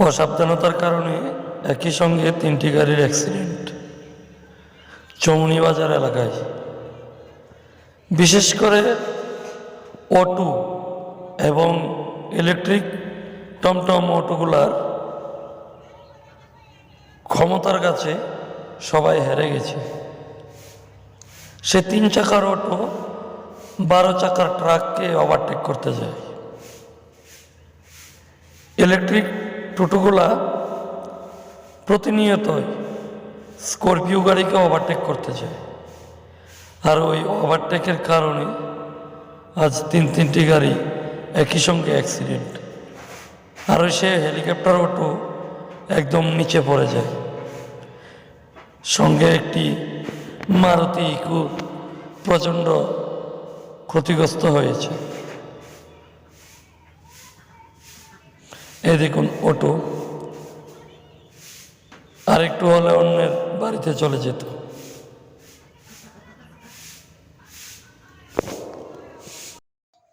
অসাবধানতার কারণে একই সঙ্গে তিনটি গাড়ির অ্যাক্সিডেন্ট চৌমুনি বাজার এলাকায়। বিশেষ করে অটো এবং ইলেকট্রিক টমটম অটোগুলার ক্ষমতার কাছে সবাই হেরে গেছে। সে 3 চাকার অটো 12 চাকার ট্রাককে ওভারটেক করতে যায়। ইলেকট্রিক টোটোগুলা প্রতিনিয়তই স্করপিও গাড়িকে ওভারটেক করতে চায়, আর ওই ওভারটেকের কারণে আজ তিনটি গাড়ি একই সঙ্গে অ্যাক্সিডেন্ট। আর সে হেলিকপ্টার অটো একদম নিচে পড়ে যায়, সঙ্গে একটি মারুতি ইকো প্রচণ্ড ক্ষতিগ্রস্ত হয়েছে। এই দেখুন অটো, আরেকটু হলে অন্যের বাড়িতে চলে যেত।